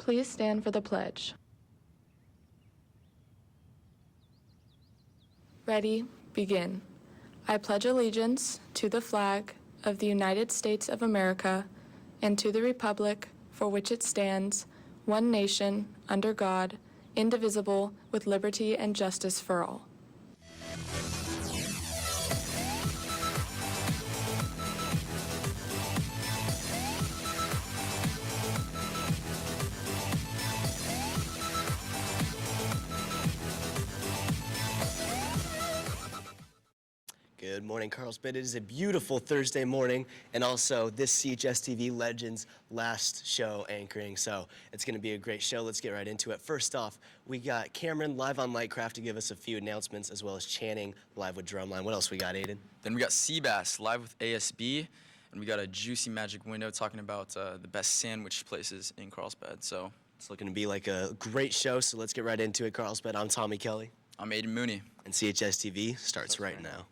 Please stand for the pledge. Ready, begin. I pledge allegiance to the flag of the United States of America and to the republic for which it stands, one nation, under God, indivisible, with liberty and justice for all. Good morning, Carlsbad. It is a beautiful Thursday morning, and also this CHS TV Legends last show anchoring, so it's going to be a great show. Let's get right into it. First off, we got Cameron live on Lightcraft to give us a few announcements, as well as Channing live with Drumline. What else we got, Aiden? Then we got Seabass live with ASB, and we got a juicy magic window talking about the best sandwich places in Carlsbad. So It's looking to be like a great show, so let's get right into it, Carlsbad. I'm Tommy Kelly. I'm Aiden Mooney. And CHS TV starts right now.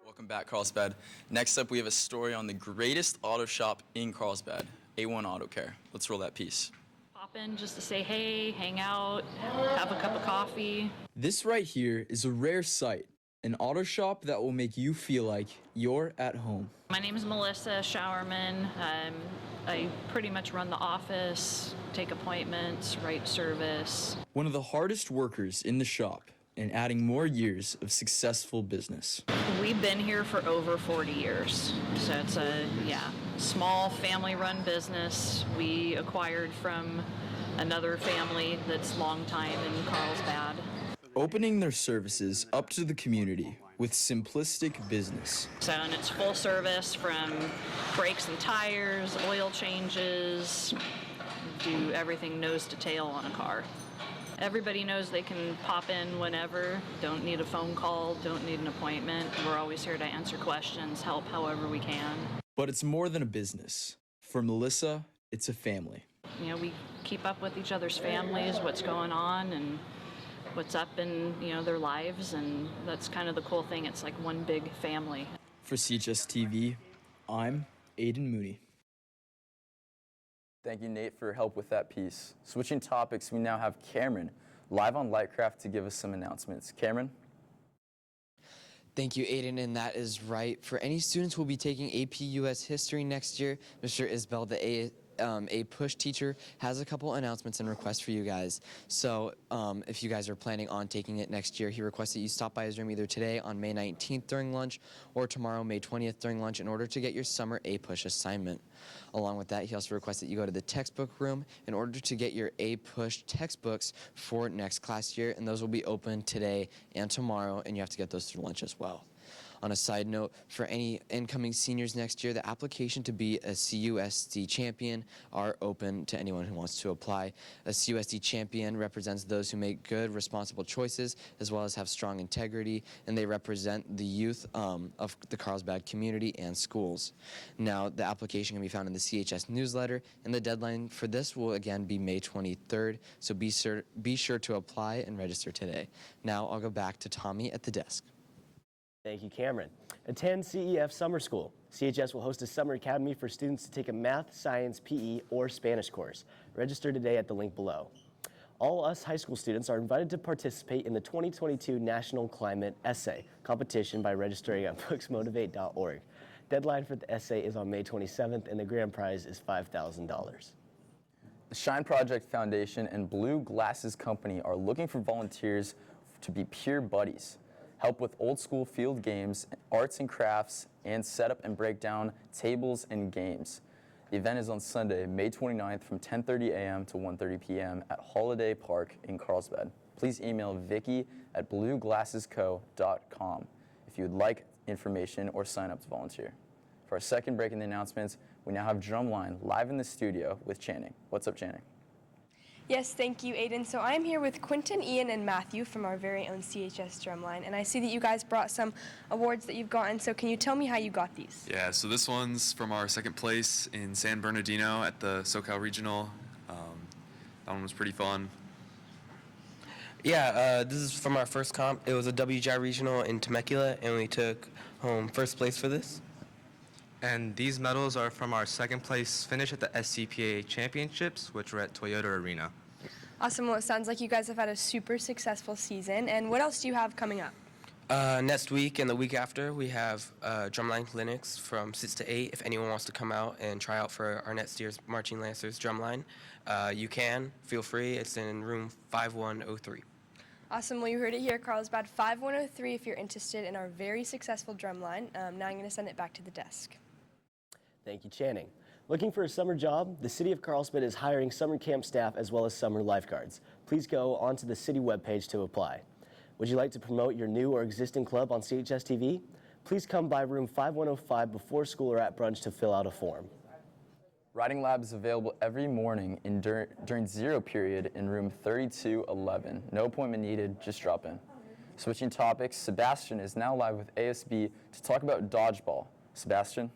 Welcome back, Carlsbad. Next up, we have a story on the greatest auto shop in Carlsbad, A1 Auto Care. Let's roll that piece. Pop in just to say hey, hang out, have a cup of coffee. This right here is a rare sight, an auto shop that will make you feel like you're at home. My name is Melissa Showerman. I pretty much run the office, take appointments, write service. One of the hardest workers in the shop and adding more years of successful business. We've been here for over 40 years. So it's a, small family-run business. We acquired from another family that's long time in Carlsbad. Opening their services up to the community with simplistic business. So, and it's full service from brakes and tires, oil changes, do everything nose to tail on a car. Everybody knows they can pop in whenever, don't need a phone call, don't need an appointment. We're always here to answer questions, help however we can. But it's more than a business. For Melissa, it's a family. You know, we keep up with each other's families, what's going on and what's up in, their lives, and that's kind of the cool thing. It's like one big family. For CHS TV, I'm Aiden Mooney. Thank you, Nate, for your help with that piece. Switching topics, we now have Cameron live on Lightcraft to give us some announcements. Cameron? Thank you, Aiden, and that is right. For any students who will be taking AP US History next year, Mr. Isbell, the A push teacher, has a couple announcements and requests for you guys. So if you guys are planning on taking it next year, he requests that you stop by his room either today on May 19th during lunch or tomorrow, May 20th during lunch, in order to get your summer A push assignment. Along with that, he also requests that you go to the textbook room in order to get your A push textbooks for next class year, and those will be open today and tomorrow, and you have to get those through lunch as well. On a side note, for any incoming seniors next year, the application to be a CUSD champion are open to anyone who wants to apply. A CUSD champion represents those who make good, responsible choices, as well as have strong integrity, and they represent the youth of the Carlsbad community and schools. Now, the application can be found in the CHS newsletter, and the deadline for this will again be May 23rd, so be sure to apply and register today. Now, I'll go back to Tommy at the desk. Thank you, Cameron. Attend CEF Summer School. CHS will host a summer academy for students to take a math, science, PE, or Spanish course. Register today at the link below. All US high school students are invited to participate in the 2022 National Climate Essay competition by registering at booksmotivate.org. Deadline for the essay is on May 27th, and the grand prize is $5,000. The Shine Project Foundation and Blue Glasses Company are looking for volunteers to be peer buddies. Help with old school field games, arts and crafts, and set up and break down tables and games. The event is on Sunday, May 29th from 10:30 a.m. to 1:30 p.m. at Holiday Park in Carlsbad. Please email vicky@blueglassesco.com if you would like information or sign up to volunteer. For our second break in the announcements, we now have Drumline live in the studio with Channing. What's up, Channing? Yes, thank you, Aiden. So I'm here with Quinton, Ian, and Matthew from our very own CHS Drumline, and I see that you guys brought some awards that you've gotten, so can you tell me how you got these? Yeah, so this one's from our second place in San Bernardino at the SoCal Regional. That one was pretty fun. Yeah, this is from our first comp. It was a WGI Regional in Temecula, and we took home first place for this. And these medals are from our second place finish at the SCPA Championships, which were at Toyota Arena. Awesome. Well, it sounds like you guys have had a super successful season, and what else do you have coming up? Next week and the week after, we have drumline clinics from 6 to 8. If anyone wants to come out and try out for our Next Year's Marching Lancers drumline, you can. Feel free. It's in room 5103. Awesome. Well, you heard it here, Carlsbad 5103 if you're interested in our very successful drumline. Now I'm going to send it back to the desk. Thank you, Channing. Looking for a summer job? The City of Carlsbad is hiring summer camp staff as well as summer lifeguards. Please go onto the city webpage to apply. Would you like to promote your new or existing club on CHS TV? Please come by room 5105 before school or at brunch to fill out a form. Writing Lab is available every morning during zero period in room 3211. No appointment needed, just drop in. Switching topics, Sebastian is now live with ASB to talk about dodgeball. Sebastian?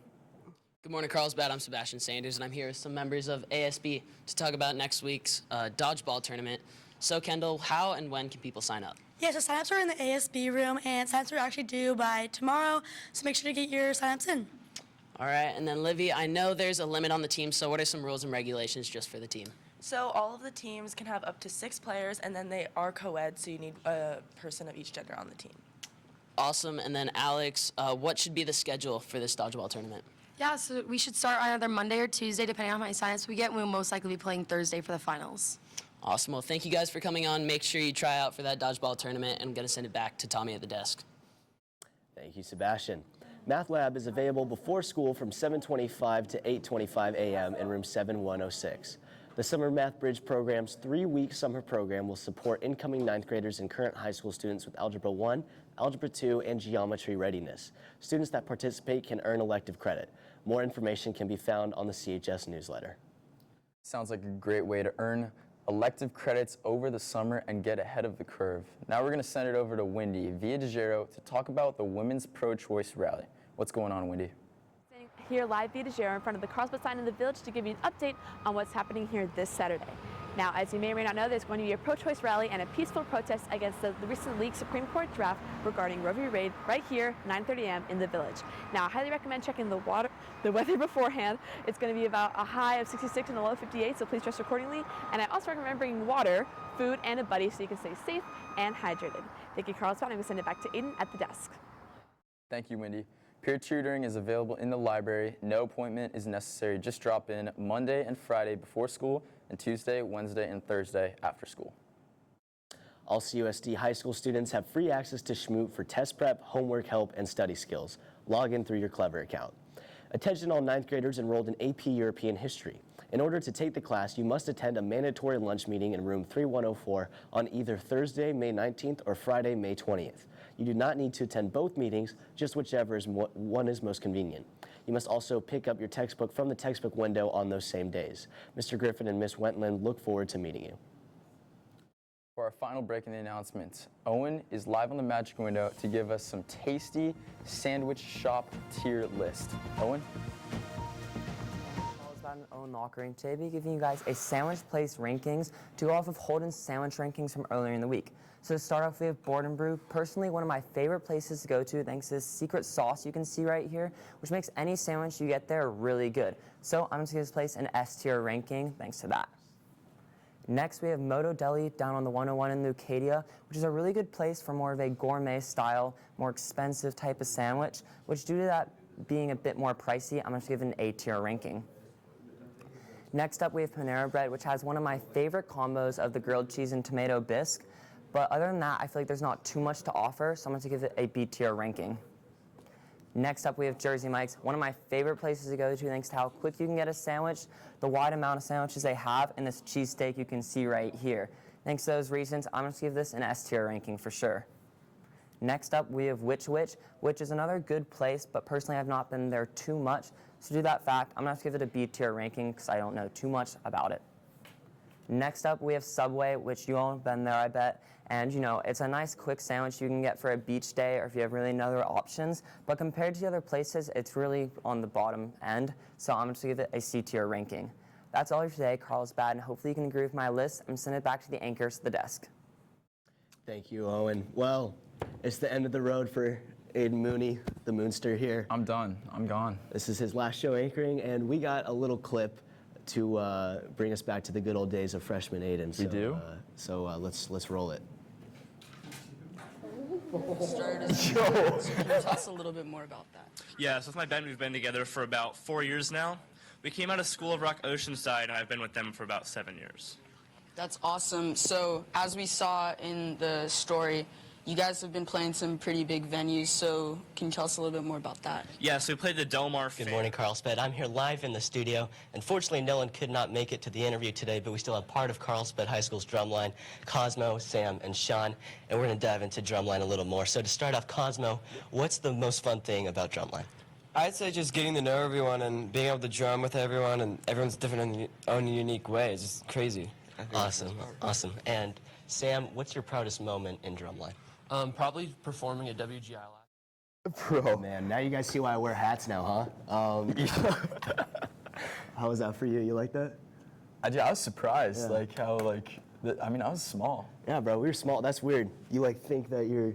Good morning, Carlsbad. I'm Sebastian Sanders, and I'm here with some members of ASB to talk about next week's dodgeball tournament. So, Kendall, how and when can people sign up? Yeah, so signups are in the ASB room, and signups are actually due by tomorrow, so make sure to get your signups in. All right, and then Livy, I know there's a limit on the team, so what are some rules and regulations just for the team? So all of the teams can have up to 6 players, and then they are co-ed, so you need a person of each gender on the team. Awesome, and then Alex, what should be the schedule for this dodgeball tournament? Yeah, so we should start on either Monday or Tuesday, depending on how many signups we get, and we'll most likely be playing Thursday for the finals. Awesome, well, thank you guys for coming on. Make sure you try out for that dodgeball tournament, and I'm going to send it back to Tommy at the desk. Thank you, Sebastian. Math Lab is available before school from 7:25 to 8:25 a.m. in room 7106. The Summer Math Bridge program's 3-week summer program will support incoming 9th graders and current high school students with Algebra 1, Algebra 2, and Geometry readiness. Students that participate can earn elective credit. More information can be found on the CHS newsletter. Sounds like a great way to earn elective credits over the summer and get ahead of the curve. Now we're going to send it over to Wendy Villa de Gero to talk about the Women's Pro-Choice Rally. What's going on, Wendy? Here live via de Gero in front of the Carlsbad sign in the village to give you an update on what's happening here this Saturday. Now, as you may or may not know, there's going to be a pro-choice rally and a peaceful protest against the recent leaked Supreme Court draft regarding Roe v. Wade right here, 9:30 a.m. in the village. Now, I highly recommend checking the weather beforehand. It's going to be about a high of 66 and a low of 58, so please dress accordingly. And I also recommend bringing water, food, and a buddy so you can stay safe and hydrated. Thank you, Carlsbad. I'm going to send it back to Aiden at the desk. Thank you, Wendy. Peer tutoring is available in the library. No appointment is necessary. Just drop in Monday and Friday before school and Tuesday, Wednesday, and Thursday after school. All CUSD high school students have free access to Schmoot for test prep, homework help, and study skills. Log in through your Clever account. Attention all 9th graders enrolled in AP European History. In order to take the class, you must attend a mandatory lunch meeting in room 3104 on either Thursday, May 19th or Friday, May 20th. You do not need to attend both meetings, just whichever one is most convenient. You must also pick up your textbook from the textbook window on those same days. Mr. Griffin and Ms. Wentland look forward to meeting you. For our final break in the announcements, Owen is live on the Magic Window to give us some tasty sandwich shop tier list. Owen? I'm Owen Lockering. Today we'll be giving you guys a sandwich place rankings to go off of Holden's sandwich rankings from earlier in the week. So to start off, we have Board and Brew. Personally, one of my favorite places to go to thanks to this secret sauce you can see right here, which makes any sandwich you get there really good. So I'm going to give this place an S tier ranking thanks to that. Next, we have Moto Deli down on the 101 in Leucadia, which is a really good place for more of a gourmet style, more expensive type of sandwich, which due to that being a bit more pricey, I'm going to give it an A tier ranking. Next up, we have Panera Bread, which has one of my favorite combos of the grilled cheese and tomato bisque. But other than that, I feel like there's not too much to offer, so I'm going to give it a B tier ranking. Next up, we have Jersey Mike's, one of my favorite places to go to thanks to how quick you can get a sandwich, the wide amount of sandwiches they have, and this cheesesteak you can see right here. Thanks to those reasons, I'm going to give this an S tier ranking for sure. Next up, we have Which, which is another good place, but personally I've not been there too much. So due to that fact, I'm going to have to give it a B tier ranking because I don't know too much about it. Next up, we have Subway, which you all have been there, I bet. And, you know, it's a nice quick sandwich you can get for a beach day or if you have really no other options. But compared to the other places, it's really on the bottom end. So I'm going to give it a C tier ranking. That's all for today, Carlsbad, and hopefully you can agree with my list and send it back to the anchors at the desk. Thank you, Owen. Well, it's the end of the road for Aiden Mooney, the Moonster here. I'm done. I'm gone. This is his last show anchoring, and we got a little clip to bring us back to the good old days of freshman Aiden. We do? Let's roll it. Tell us a little bit more about that. Yeah, so with my band, we've been together for about 4 years now. We came out of School of Rock Oceanside, and I've been with them for about 7 years. That's awesome. So, as we saw in the story, you guys have been playing some pretty big venues, so can you tell us a little bit more about that? Yeah, so we played the Delmar Good morning, Carlsbad. I'm here live in the studio. Unfortunately, no one could not make it to the interview today, but we still have part of Carlsbad High School's drumline, Cosmo, Sam, and Sean, and we're going to dive into drumline a little more. So to start off, Cosmo, what's the most fun thing about drumline? I'd say just getting to know everyone and being able to drum with everyone, and everyone's different in their own unique way. It's just crazy. Awesome, awesome. And Sam, what's your proudest moment in drumline? Probably performing at WGI last. Bro, man, now you guys see why I wear hats now, huh? How was that for you? You like that? I was surprised, like how I mean, I was small. Yeah, bro, we were small. That's weird. You like think that you're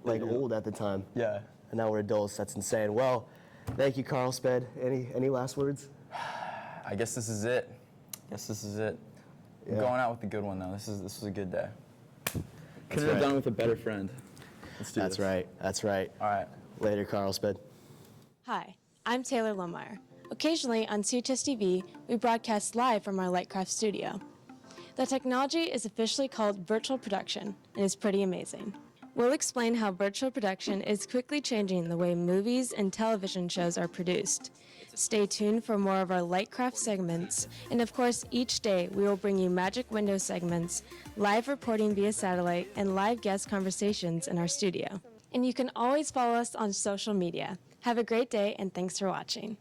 like old at the time. Yeah. And now we're adults. That's insane. Well, thank you, Carlsbad. Any last words? I guess this is it. I'm going out with a good one though. This was a good day. Couldn't have done with a better friend. Let's do That's this. right. That's right. All right. Later, Carlsbad. Hi, I'm Taylor Lohmeyer. Occasionally on CHS TV, we broadcast live from our Lightcraft studio. The technology is officially called virtual production and is pretty amazing. We'll explain how virtual production is quickly changing the way movies and television shows are produced. Stay tuned for more of our Lightcraft segments, and of course, each day we will bring you Magic Window segments, live reporting via satellite, and live guest conversations in our studio. And you can always follow us on social media. Have a great day, and thanks for watching.